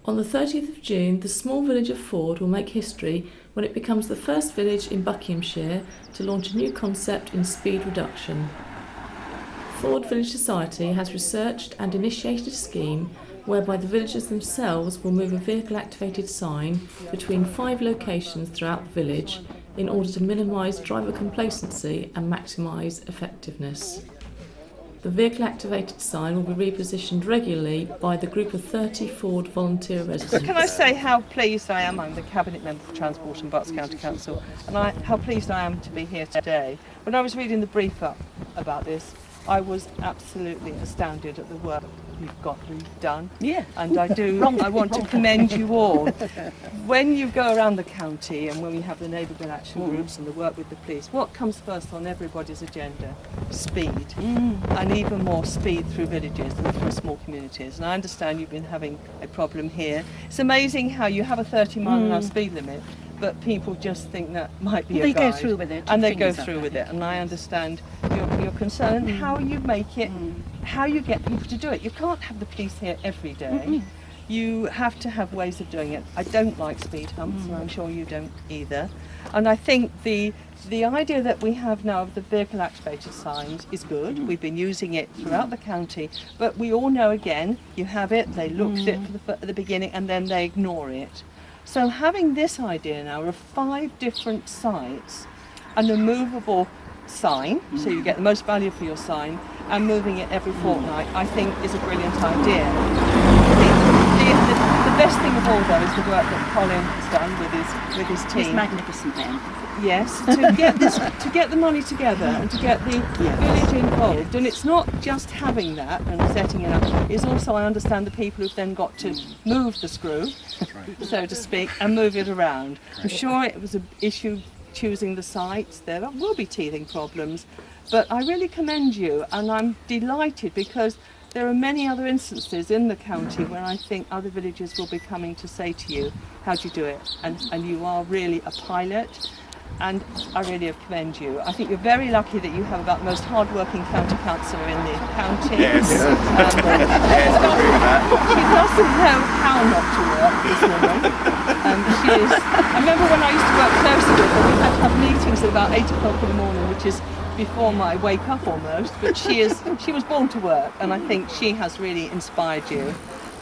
On the 30th of June, the small village of Ford will make history when it becomes the first village in Buckinghamshire to launch a new concept in speed reduction. Ford Village Society has researched and initiated a scheme whereby the villagers themselves will move a vehicle-activated sign between 5 locations throughout the village in order to minimise driver complacency and maximise effectiveness. The vehicle-activated sign will be repositioned regularly by the group of 30 Ford volunteer residents. Can I say how pleased I am? I'm the Cabinet Member for Transport and Bucks County Council, and how pleased I am to be here today. When I was reading the brief up about this, I was absolutely astounded at the work you've got done. Yeah. And I want to commend you all. When you go around the county and when we have the neighbourhood action groups and the work with the police, what comes first on everybody's agenda? Speed. And even more speed through villages and through small communities. And I understand you've been having a problem here. It's amazing how you have a 30-mile-an-hour speed limit, but people just think that might be a guide. They go through with it. And they go through with it. And I understand your concern, how you make it, how you get people to do it. You can't have the police here every day. You have to have ways of doing it. I don't like speed humps, and I'm sure you don't either. And I think the idea that we have now of the vehicle-activated signs is good. We've been using it throughout the county, but we all know, again, you have it, they look at it at the beginning, and then they ignore it. So having this idea now of 5 different sites, and a movable sign, so you get the most value for your sign, and moving it every fortnight, I think is a brilliant idea. The best thing of all, though, is the work that Colin has done with his team. He's magnificent, man. Yes, to get the money together and to get the village involved. And it's not just having that and setting it up, it's also, I understand, the people who've then got to move the screw, so to speak, and move it around. I'm sure it was an issue choosing the sites. There will be teething problems, but I really commend you, and I'm delighted because there are many other instances in the county where I think other villages will be coming to say to you, how do you do it? And you are really a pilot, and I really commend you. I think you're very lucky that you have about the most hard-working county councillor in the county. Yes. She doesn't know how not to work, this woman. I remember when I used to work closer with her, we had to have meetings at about 8 o'clock in the morning, which is before my wake up almost, but she was born to work, and I think she has really inspired you.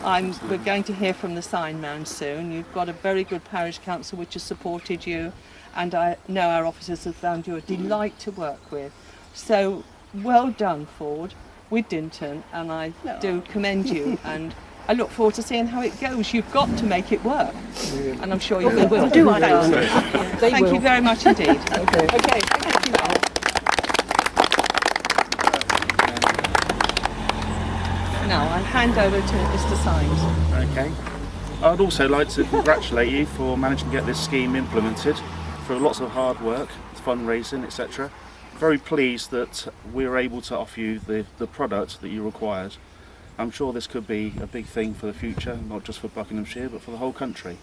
We're going to hear from the sign man soon. You've got a very good parish council which has supported you, and I know our officers have found you a delight to work with. So well done, Ford, with Dinton, and I do commend you, and I look forward to seeing how it goes. You've got to make it work, and I'm sure you will. Thank you very much indeed. Okay, thank you. Now I'll hand over to Mr. Symes. Okay. I'd also like to congratulate you for managing to get this scheme implemented, for lots of hard work, fundraising, etc. Very pleased that we were able to offer you the product that you required. I'm sure this could be a big thing for the future, not just for Buckinghamshire, but for the whole country.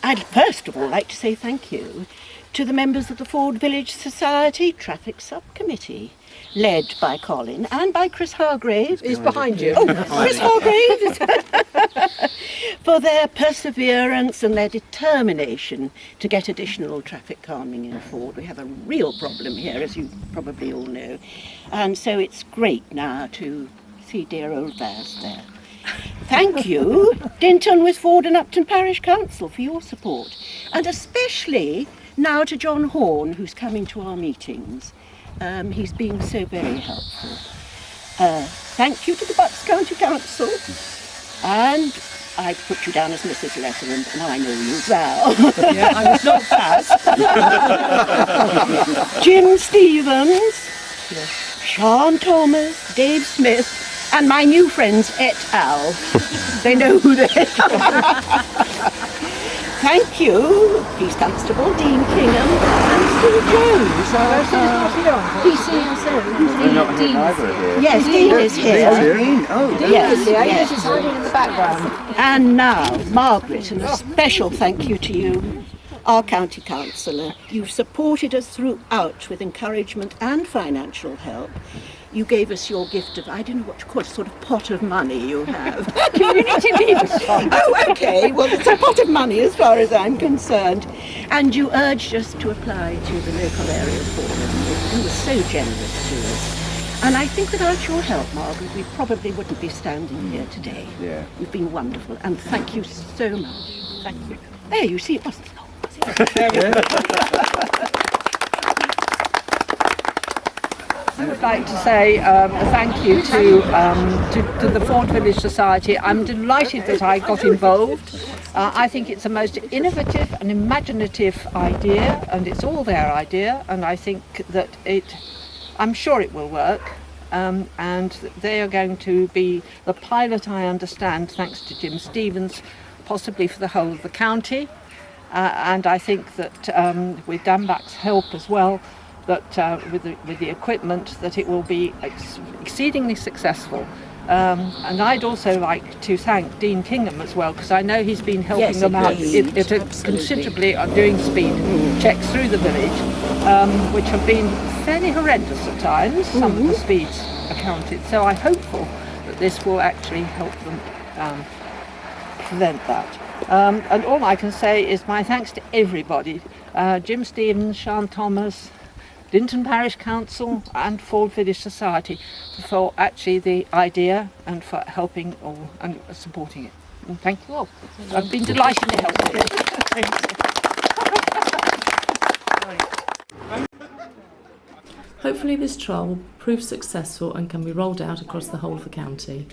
I'd first of all like to say thank you to the members of the Ford Village Society Traffic Subcommittee, led by Colin and by Chris Hargrave. He's behind you. Oh, Chris Hargrave! For their perseverance and their determination to get additional traffic calming in Ford. We have a real problem here, as you probably all know. And so it's great now to see dear old Baz there. Thank you, Dinton with Ford and Upton Parish Council, for your support. And especially now to John Horn, who's coming to our meetings. He's been so very helpful. Thank you to the Bucks County Council. And I put you down as Mrs. Letterman, and I know you, Val. Yeah, I was not bad. Jim Stevens, Sean Thomas, Dave Smith, and my new friends et al. They know who they are. Thank you, Police Constable Dean Kingham and Sue Jones. Yes, Dean is here. Yes. She's hiding in the background. And now, Margaret, and a special thank you to you, our County Councillor. You've supported us throughout with encouragement and financial help. you gave us your gift of, I don't know what to call it, sort of pot of money you have. Community Leaders Fund. Oh, okay. Well, it's a pot of money as far as I'm concerned. And you urged us to apply to the local area forum. You were so generous to us. And I think without your help, Margaret, we probably wouldn't be standing here today. Yeah. You've been wonderful, and thank you so much. Thank you. There, you see, it wasn't long, was it? I would like to say thank you to the Ford Village Society. I'm delighted that I got involved. I think it's a most innovative and imaginative idea, and it's all their idea, and I think that I'm sure it will work. And they are going to be the pilot, I understand, thanks to Jim Stevens, possibly for the whole of the county. And I think that with Dan Back's help as well, that with the equipment, that it will be exceedingly successful. And I'd also like to thank Dean Kingham as well, because I know he's been helping them out considerably on doing speed checks through the village, which have been fairly horrendous at times, some of the speeds accounted. So I'm hopeful that this will actually help them prevent that. And all I can say is my thanks to everybody, Jim Stevens, Sean Thomas, Dinton Parish Council and Ford Village Society for actually the idea and for helping all and supporting it. And thank you all. I've been delighted to help you. Hopefully this trial will prove successful and can be rolled out across the whole of the county.